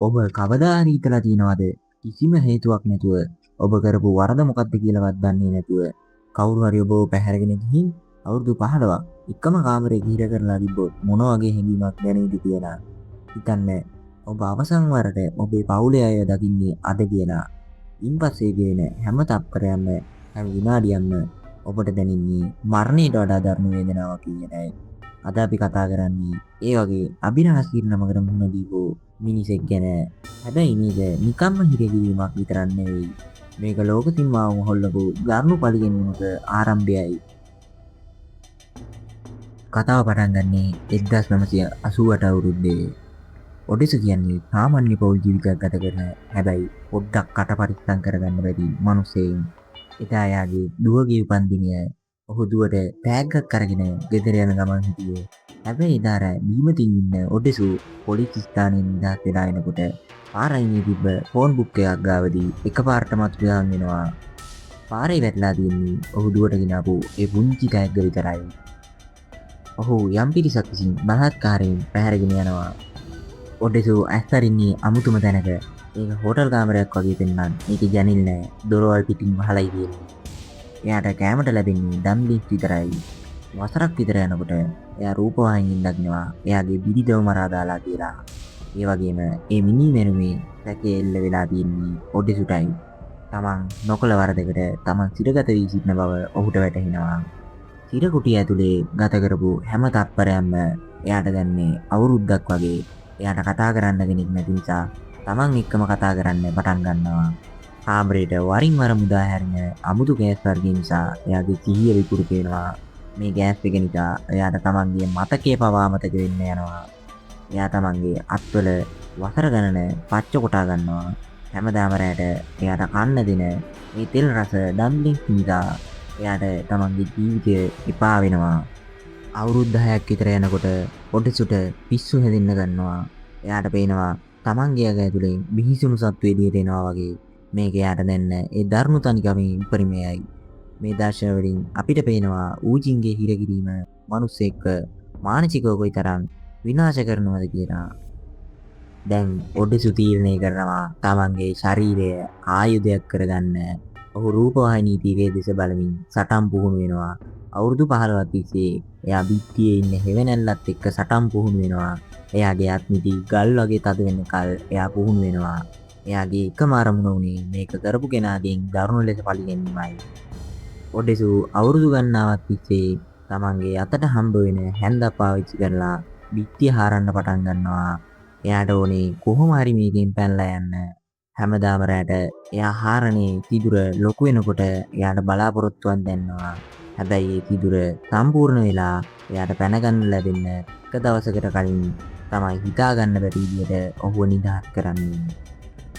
ඔබ කවදා හරි හිතලා තියෙනවද කිසිම හේතුවක් නැතුව ඔබ කරපු වරද මොකක්ද කියලාවත් දන්නේ නැතුව කවුරු හරි ඔබව පැහැරගෙන ගිහින් අවුරුදු 15ක් එකම කාමරේ ගිහිර කරලා තිබ්බොත් මොන වගේ හැඟීමක් දැනෙයිද කියලා හිතන්න. ඔබ අවසන් වරට ඔබේ පවුලේ අය දකින්නේ අද කියලා. ඉන්පස්සේ ගෙන හැම තප්පරයක්ම හැම විනාඩියක්ම ඔබට දැනෙන්නේ මරණයට වඩා දරුණු වේදනාවක් කියනයි. අද අපි කතා කරන්නේ ඒ වගේ අභිරහස් කිරන නමකට මුහුණ දීපු මිනිසෙක් ගැන. හැබැයි මේක නිකම්ම හිරගීමක් විතරක් නෙවෙයි. මේක ලෝක සීමාවම හොල්ලපු දරුණු පරිගැනීමක ආරම්භයයි. කතාව පටන් ගන්නේ 1988 අවුරුද්දේ. ඔඩෙසු කියන්නේ සාමාන්‍ය පෞල් ජීවිතයක් ගත කරන හැබැයි පොඩ්ඩක් කට පරිස්සම් කරගන්න බැරි මිනිසෙක්. එදා යාගේ දුවගේ උපන්දිනය ඔහු දුවට තෑග්ගක් අරගෙන ගෙදර යන ගමන් හිටියේ. හැබැයි එදාර බීමතින් ඉන්න ඔඩෙසු පොලිස් ස්ථානයෙන් නිදහස් වෙලා එනකොට පාරයිනේ තිබ්බ ෆෝන් බුක් එකක් ගාවදී එකපාරට මතුවෙන් වෙනවා. පාරේ වැටලා තියෙන්නේ ඔහු දුවට ගෙනාපු ඒ පුංචි තෑග්ග විතරයි. ඔහු යම් පිරිසක් විසින් බලහත්කාරයෙන් පැහැරගෙන යනවා. ඔඩෙසු ඇස්තරින්නේ අමුතුම තැනක. ඒක හෝටල් කාමරයක් වගේ පෙන්වන්න. මේකේ ජනෙල් නැහැ. දොරවල් පිටින් වහලයි තියෙන්නේ. එයාට කෑමට ලැබෙන්නේ ඩම්ලින්ස් විතරයි. වසරක් විතර යනකොට එයා රූපවාහිනියෙන් දකිනවා එයාගේ බිරිඳව මරා දාලා කියලා. ඒ වගේම ඒ මිනි මෙනුමේ සැකේ එල්ල වෙලා තියෙන්නේ ඔඩෙසුටයි. තමන් නොකල වරදකට තමන් සිරගත වී සිටින බව ඔහුට වැටහෙනවා. සිර කුටිය ඇතුලේ ගත කරපු හැම තත්පරයක්ම එයාට දැන්නේ අවුරුද්දක් වගේ. එයාට කතා කරන්න කෙනෙක් නැති නිසා තමන් එක්කම කතා කරන්න පටන් ගන්නවා. කාමරේට වරින් වර මුදා හැරෙන අමුතු ගෑස් වර්ග නිසා එයාගේ සිහිය විකුරු වෙනවා. මේ ගෑස් එක නිසා එයාට තමන්ගේ මතකයේ පවා මතක වෙන්න යනවා. එයා තමන්ගේ අත්වල වසර ගණන පච්ච කොටා ගන්නවා. හැමදාම රැට එයාට කන්න දෙන මේ තෙල් රස ඩම්ලින්ස් නිසා එයාට තමන්ගේ ජීවිතය එපා වෙනවා. අවුරුදු 10ක් විතර යනකොට ඔඩෙසුට පිස්සු හැදෙන්න ගන්නවා. එයාට පේනවා තමන්ගේ අග ඇතුලෙන් බිහිසුණු සත්තු එළියට එනවා වගේ. මේක එයාට දැන්න ඒ දරුණු තනිකමේ උපරිමයයි. මේ දර්ශන වලින් අපිට පේනවා ඌජින්ගේ හිරගිරීම මිනිස්සෙක්ව මානසිකව කොයිතරම් විනාශ කරනවද කියලා. දැන් ඔඩෙසු තීරණය කරනවා තමන්ගේ ශරීරය ආයුධයක් කරගන්න. ඔහු රූපවාහිනී තීරයේ දෙස බලමින් සටන් පුහුණු වෙනවා. අවුරුදු 15ක් තිස්සේ එයා බිත්තියේ ඉන්න හෙවණැල්ලත් එක්ක සටන් පුහුණු වෙනවා. එයාගේ අත්මිටි ගල් වගේ තද වෙන කල් එයා පුහුණු වෙනවා. එයාගේ එකම අරමුණ උනේ මේක කරපු කෙනාගෙන් දරුණු ලෙස පරිගැනීමයි. ඔඩෙසු අවුරුදු ගණනාවක් තිස්සේ තමන්ගේ අතට හම්බ වෙන හැන්දක් පාවිච්චි කරලා බිත්තිය හාරන්න පටන් ගන්නවා. එයාට ඕනේ කොහොම හරි මේකෙන් පැනලා යන්න. හැමදාම රැට එයා හාරනේ සිදුර ලොකු වෙනකොට එයාට බලාපොරොත්තුවක් දැන්නවා. හැබැයි ඒ සිදුර සම්පූර්ණ වෙලා එයාට පැන ගන්න ලැබෙන්න එක දවසකට කලින් තමයි හිතා ගන්න බැරි විදියට ඔහුව නිදහස් කරන්නේ.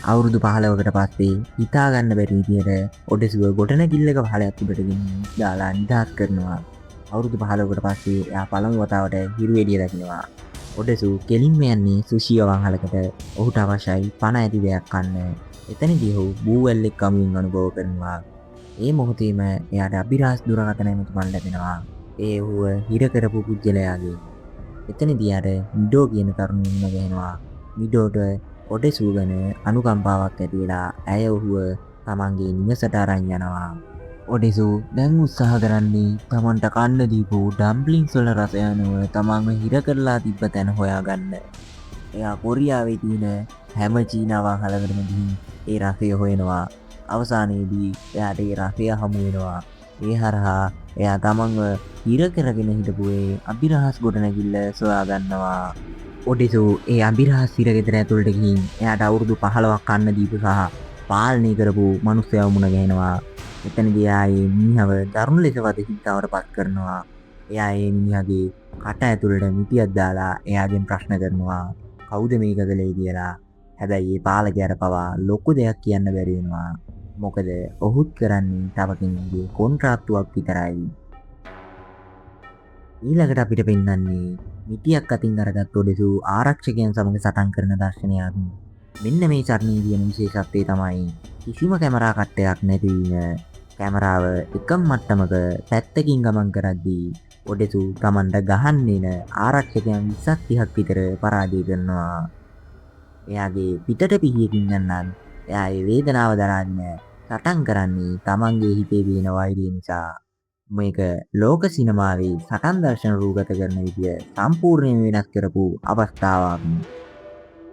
අවුරුදු 15කට පස්සේ හිතා ගන්න බැරි විදියට ඔඩෙසුව ගොඩනැගිල්ලක පහලයක් උඩට ගෙනින් දාලා නිදහස් කරනවා. අවුරුදු 15කට පස්සේ එයා පළමු වතාවට හිරු එළිය දකිනවා. ඔඩෙසු කෙලින්ම යන්නේ සුෂිය වංහලකට. ඔහුට අවශ්‍යයි පණ ඇති දෙයක් කන්න. එතනදී ඔහු බූවැල්ලෙක් කමුවෙන් අනුභව කරනවා. ඒ මොහොතේම එයාට අභිරහස් දුරකථන ඇමතුමක් ලැබෙනවා. ඒ ඔහුව හිර කරපු පුජ්‍යලයාගේ. එතනදී යාට මිඩෝ කියන තරුණියම ගහනවා. මිඩෝට ඔඩෙසු ගැන අනුකම්පාවක් ඇති වෙලා ඇය ඔහුව තමන්ගේ නිවසට අරන් යනවා. ඔඩෙසු දැන් උත්සාහ කරන්නේ තමන්ට කන්න දීපු ඩම්ප්ලින්ස් වල රස යනුව තමන්ව හිර කරලා තිබ්බ තැන හොයාගන්න. එයා කොරියාවේ තියෙන හැම චීනා වංහලකටම ගිහින් ඒ රසය හොයනවා. අවසානයේදී එයාට ඒ රසය හමු වෙනවා. ඒ හරහා එයා තමන්ව හිර කරගෙන හිටපු ඒ අභිරහස් ගොඩනැගිල්ල සොයා ගන්නවා. ඔඩෙසු ඒ අභිරහස් හිරගෙදර ඇතුළට ගිහින් එයාට අවුරුදු 15ක් කන්න දීපු සහ පාලනය කරපු මිනිස්සයා මුණ ගැහෙනවා. එතනදී එයා ඒ මිනිහව දරුණු ලෙස වද හිතාවට පත් කරනවා. එයා ඒ මිනිහගේ කට ඇතුළට මිටියක් දාලා එයාගෙන් ප්‍රශ්න කරනවා කවුද මේක කළේ කියලා. හැබැයි ඒ පාලකයාට පවා ලොකු දෙයක් කියන්න බැරි වෙනවා. මොකද ඔහුත් කරන්නේ තව කෙනෙකුගේ කොන්ත්‍රාත්තුවක් විතරයි. ඊළඟට අපිට පෙන්වන්නේ මිටියක් අතින් අරගත් ඔඩෙසු ආරක්ෂකයන් සමග සටන් කරන දර්ශනයක්. මෙන්න මේ සටනේ තියෙන විශේෂත්වය තමයි කිසිම කැමරා කට්ටයක් නැති වීම. කැමරාව එකම මට්ටමක පැත්තකින් ගමන් කරද්දී ඔඩෙසු Tamanට ගහන්නේන ආරක්ෂකයන් 20ක් 30ක් විතර පරාජය කරනවා. එයාගේ පිටට පිහියකින් ගන්නත් එයා ඒ වේදනාව දරාගෙන සටන් කරන්නේ තමන්ගේ හිතේ තියෙන වෛරය නිසා. මේක ලෝක සිනමාවේ සටන් දර්ශන රූගත කරන විදිය සම්පූර්ණයෙන් වෙනස් කරපු අවස්ථාවක්.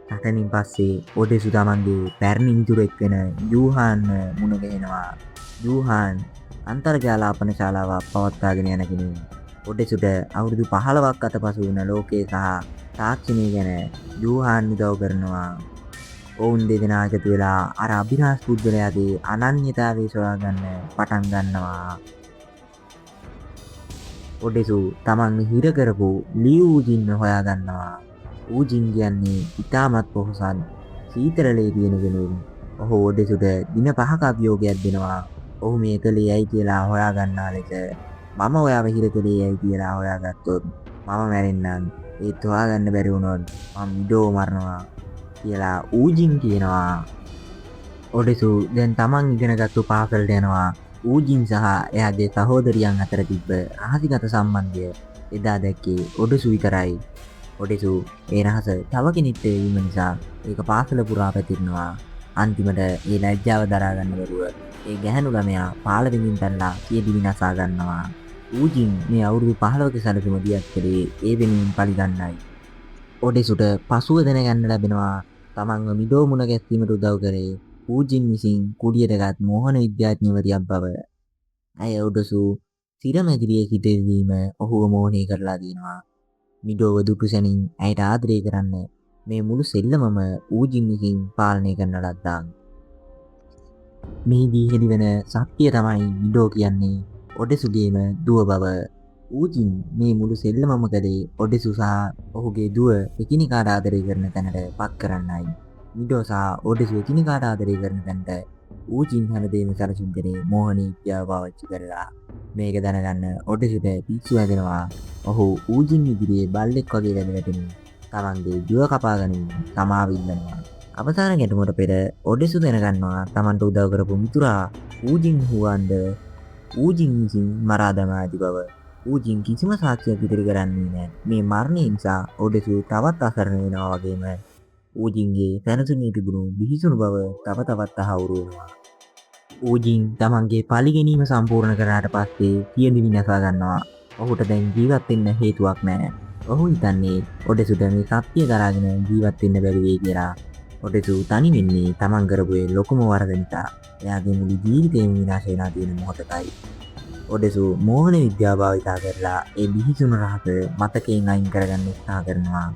සටනින් පස්සේ ඔඩෙසු තමන්ගේ පැරණි මිතුරෙක් වෙන යූහාන් මුණ ගැහෙනවා. යූහාන් අන්තර්ජාලාපන ශාලාවක් පවත්වාගෙන යන කෙනෙක්. ඔඩෙසුට අවුරුදු 15ක් අතපසු වුණ ලෝකයේ සහ තාක්ෂණය ගැන යූහාන් උදව් කරනවා. ඔවුන් දෙදෙනා එකතු වෙලා අර අභිනාශ පුද්ගලයාගේ අනන්‍යතාවය සොයාගන්න පටන් ගන්නවා. ඔඩෙසු තමන් හිර කරපු ලියූජින් හොයාගන්නවා. ඌජින් කියන්නේ ඉතාමත් පොහොසත් සීතලලේ තියෙන කෙනෙක්. ඔහු ඔඩෙසුට දින 5ක අභියෝගයක් දෙනවා. ඔහු මේ කලේ ඇයි කියලා හොයාගන්නා ලෙස. මම ඔයාව හිර කලේ ඇයි කියලා හොයාගත්තොත් මම මැරෙන්නම්. ඒත් හොයාගන්න බැරි වුණොත් මම මිඩෝ මරනවා කියලා ඌජින් කියනවා. ඔඩෙසු දැන් තමන් ඉගෙනගත්තු පාසලට යනවා. ඌජින් සහ එයාගේ සහෝදරියන් අතර තිබ්බ රහසිගත සම්බන්ධය එදා දැක්කේ ඔඩෙසු විතරයි. ඔඩෙසු ඒ රහස තව කෙනෙක්ට වීම නිසා ඒක පාසල පුරා පැතිරෙනවා. අන්තිමට ඒ ලැජ්ජාව දරා ගන්න බැරුව ඒ ගැහැණු ළමයා පාළවෙනින් පැනලා සියදි විනාසා ගන්නවා. ඌජින් මේ අවුරුදු 15ක සැලසුම දියත් කළේ ඒ වෙනුවෙන් පරිගන්නයි. ඔඩෙසුට පසුව දැනගන්න ලැබෙනවා තමන්ව මිඩෝ මුණ ගැස්සීමට උදව් කරේ ඌජින් විසින් කුඩියටගත් මෝහන විද්‍යාඥවරියක් බව. ඇය ඔඩෙසු සිරමැදිරියේ සිටවීම ඔහුව මෝහනය කරලා දෙනවා. මිඩෝව දුටු සැනින් ඇයට ආදරය කරන්න මේ මුළු සෙල්ලමම ඌජින් විසින් පාලනය කරන ලද්දා. මෙහිදී හෙළිවන සත්‍යය තමයි මිඩෝ කියන්නේ ඔඩෙසුගේම දුව බව. ඌජින් මේ මුළු සෙල්ලමම කළේ ඔඩෙසු සහ ඔහුගේ දුව එකිනෙකාට ආදරය කරන තැනට පත් කරන්නයි. මිඩෝ සහ ඔඩෙසු එකිනෙකාට ආදරය කරන තැනට ඌජින් හැමදේම සැලසුම් කරේ මෝහන විද්‍යාව පාවිච්චි කරලා. මේක දැනගන්න ඔඩෙසුට පිස්සු හැදෙනවා. ඔහු ඌජින් ඉදිරියේ බල්ලෙක් වගේ වැඳ වැටෙනවා. තමන්ගේ දුව කපා ගනිමින් සමාව ඉල්ලනවා. අවසාන ගැටුමට පෙර ඔඩෙසු දැනගන්නවා තමන්ට උදව් කරපු මිතුරා ඌජින් හුවන්ද ඌජින් විසින් මරා දමා ඇති බව. ඌජින් කිසිම සාක්ෂියක් ඉදිරි කරන්නේ නැහැ. මේ මරණය නිසා ඔඩෙසු තවත් අසරණ වෙනවා වගේම ඌජින්ගේ සැනසුමේ තිබුණු බිහිසුණු බව තව තවත් තහවුරු වෙනවා. ඌජින් තමන්ගේ පලි ගැනීම සම්පූර්ණ කරාට පස්සේ සියදි විනාසා ගන්නවා. ඔහුට දැන් ජීවත් වෙන්න හේතුවක් නැහැ. ඔහු හිතන්නේ ඔඩෙසුට මේ සත්‍ය දරාගෙන ජීවත් වෙන්න බැරි වෙයි කියලා. ඔඩෙසු තනි වෙන්නේ තමන් කරපු ලොකුම වරද නිසා. එයාගේ මුළු ජීවිතේම විනාශ වෙලා තියෙන මොහොතකයි. ඔඩෙසු මෝහන විද්‍යාව භාවිතා කරලා ඒ බිහිසුණු රහස මතකයෙන් අයින් කරගන්න උත්සාහ කරනවා.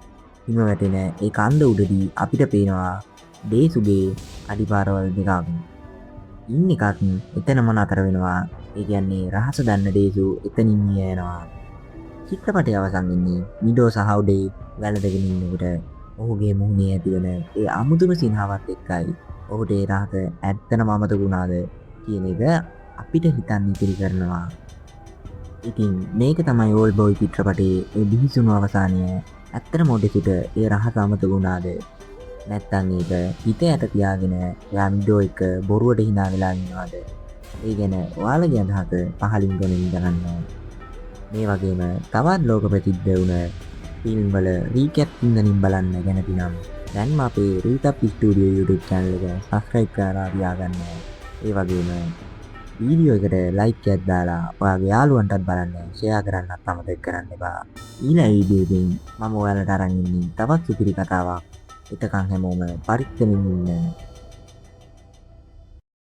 හිම වැටෙන ඒ කන්ද උඩදී අපිට පේනවා ඩේසුගේ අඩිපාරවල් දෙකක්. ඉන්න එකත් එතනම නතර වෙනවා. ඒ කියන්නේ රහස දන්න ඩේසු එතනින් මිය යනවා. චිත්‍රපටය අවසන් වෙන්නේ මිඩෝ සහ උඩේ වැළඳගෙන ඉන්නකොට ඔහුගේ මුහුණේ ඇතිවන ඒ අමුතුම සිනහවත් එක්කයි ඔහුට ඒ රහස ඇත්තටම අමතක වුණාද කියන එක අපිට හිතන්න ඉතිරි කරනවා. ඉතින් මේක තමයි ඕල්ඩ් බොයි චිත්‍රපටයේ ඒ බිහිසුණු අවසානය. ඇත්තටම ඔඩෙසුට ඒ රහස අමතක වුණාද? නැත්තම් ඒක හිත යට තියාගෙන යා මිඩෝ එක බොරුවට hina වෙලා ඉන්නවද? ඒ ගැන ඔයාලගේ අදහස පහලින් කොමෙන්ට් කරන්න. මේ වගේම තවත් ලෝක ප්‍රසිද්ධ වුණ ෆිල්ම් වල රීකැප් ඉඳනින් බලන්න කැමති නම් දැන්ම අපේ රීතප් ස්ටුඩියෝ YouTube channel එක subscribe කරලා තියාගන්න. ඒ වගේම වීඩියෝ එකට like එකක් දාලා ඔයාගේ යාළුවන්ටත් බලන්න share කරන්නත් අමතක කරන්න එපා. ඊළඟ වීඩියෝ එකෙන් මම ඔයාලට අරන් ඉන්නේ තවත් සුපිරි කතාවක්. එතකන් හැමෝම පරිස්සමින් ඉන්න.